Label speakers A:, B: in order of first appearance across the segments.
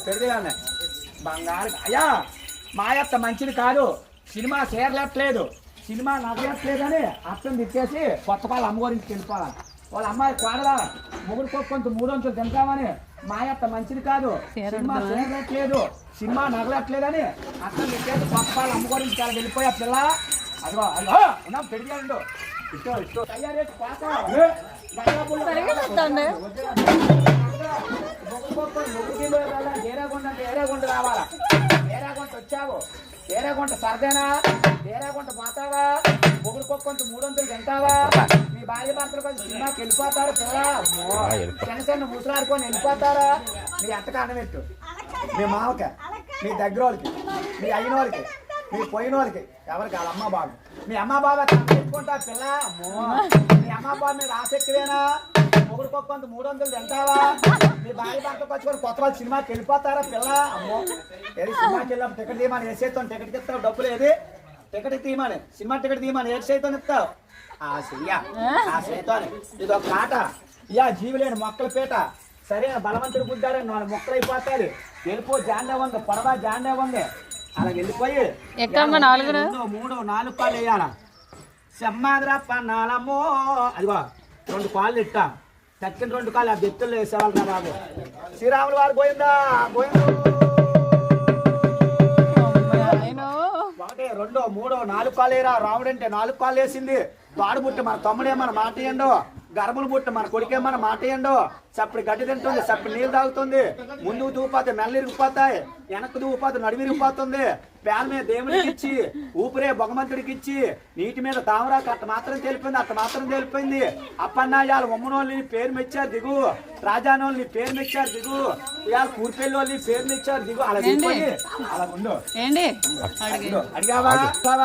A: పెడిదిగానే బంగారు అయ్యా మాయత్త మంచిది కాదు, సినిమా చేరలేట్లేదు, సినిమా నవ్వట్లేదని అర్థం తిట్టేసి కొత్త వాళ్ళు అమ్మ గురించి వెళ్ళిపోవాలి. వాళ్ళ అమ్మాయి కోడలా మొగుడు కొంత 300 తింటామని మాయత్త మంచిది కాదు, సినిమా చేరట్లేదు, సినిమా నగలట్లేదని అర్థం తిట్టేసి కొత్త వాళ్ళ అమ్మ గురించి వెళ్ళిపోయా పిల్ల. అదిగో అదిగో ఉన్నాం పెడిగాడు ఇష్టం ఇష్టం తయారీ ఏరేగుంట రావాలా, ఏరేగుంట వచ్చావు, ఏరేగుంట సరదేనా, ఏరేగుంట పోతావా, మొగుడు కొంత 300 తింటావా, మీ భార్య భర్తలు కొంచెం సినిమాకి వెళ్ళిపోతారు పిల్ల, చిన్న చిన్న ముసలాడుకొని వెళ్ళిపోతారా, మీ అత్తకి అన్నమెట్టు, మీ మామకి, మీ దగ్గర వాళ్ళకి, మీ అయిన వాళ్ళకి, మీ పోయిన వాళ్ళకి, ఎవరికి వాళ్ళ అమ్మ బాబు, మీ అమ్మ బాబా తెచ్చుకుంటా పిల్ల, మీ అమ్మ బాబు మీద ఆసక్తివేనా, మొగుడు కొంత 300 తింటావా, మీ భార్య భర్తకు వచ్చుకొని కొత్త వాళ్ళు సినిమాకి వెళ్ళిపోతారా పిల్ల. అమ్మో ఏది సినిమాకి వెళ్ళాము టికెట్ తీయమని ఏ చేస్తాను, టికెట్కి ఇస్తావు డబ్బులు, ఏది టికెట్ తీయమని, సినిమా టికెట్ తీయమని ఏ చేస్తాను ఇస్తావు, ఆ చెయ్యా ఆ చేతాను. ఇది ఒక మాట, ఇయా జీవులేని మొక్కల పీట, సరే బలవంతుడు గుద్దారని 4 మొక్కలు అయిపోతాయి, వెళ్ళిపో జాండే ఉంది, పొడవా జాండే ఉంది, అలా వెళ్ళిపోయి 2 3 4 కాళ్ళు వేయాలా, సెమ్మాదిరా పన్నాలమ్మో, అదిగో 2 కాళ్ళు ఇట్టా, తక్కిన 2 కాళ్ళు ఆ బెత్తుల్లో వేసేవాళ్ళరా బాబు. శ్రీరాములు వారు పోయిందా, పోయింది 1 2 3 4 కాళ్ళు వేయరా, రాముడు అంటే 4 కాళ్ళు వేసింది, వాడు పుట్టి మన తమ్ముడేమన్నా మాట ఇయ్యండు, గర్భలు పుట్టి మన కొడుకేమన్నా మాట ఇయ్యండు, చప్పుడు గడ్డి తింటుంది, చప్పుడు నీళ్ళు తాగుతుంది, ముందుకు దూపోతే మెల్ల ఇరిగిపోతాయి, వెనక్కు దూపోతే నడుము ఇరిగిపోతుంది, పేల మీద దేవుడికి ఇచ్చి ఊపిరే భగవంతుడికి ఇచ్చి నీటి మీద తామరాకు అట్ట మాత్రం తెలిపోయింది, అట్ట మాత్రం తెలిపోయింది. అప్పన్నాయాలు ఉమ్మనోళ్ళని పేరు మెచ్చారు దిగు, రాజానోళ్ళని పేరు మెచ్చారు దిగు, ఇవాళ కూర్పెల్లి వాళ్ళని పేరు మెచ్చారు దిగు, అలా దిగిపోయి అలా ఉండు. అడిగావా ఇవాళ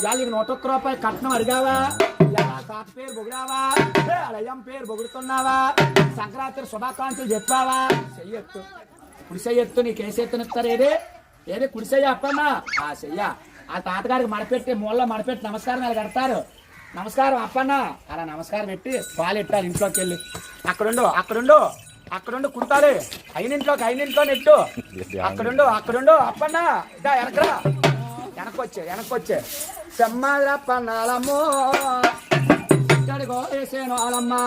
A: 101 రూపాయలు కట్నం అడిగావా, తాత పేరు పొగిడావా, అయ్యం పేరు పొగుడుతున్నావా, సంక్రాంతి శుభాకాంక్షలు చెప్పావా, చెయ్యొత్తు కుడి చెయ్యొత్తు, నీకు ఏ చేత్తనిస్తారు, ఏది ఏది కుడి చెయ్య అప్పన్నా, ఆ చెయ్య ఆ తాతగారికి మడపెట్టి మూలలో మడపెట్టి నమస్కారం అలా కడతారు, నమస్కారం అప్పన్నా అలా నమస్కారం పెట్టి పాలు ఎట్టారు, ఇంట్లోకి వెళ్ళి అక్కడుండు కుడతారు, అయినింట్లో నెట్టు, అక్కడుండు అప్పన్నా ఇదా వెనకరా, వెనకొచ్చే సెమ్మాదిరా పన్నాలమ్మో వేసేను వాళ్ళమ్మా,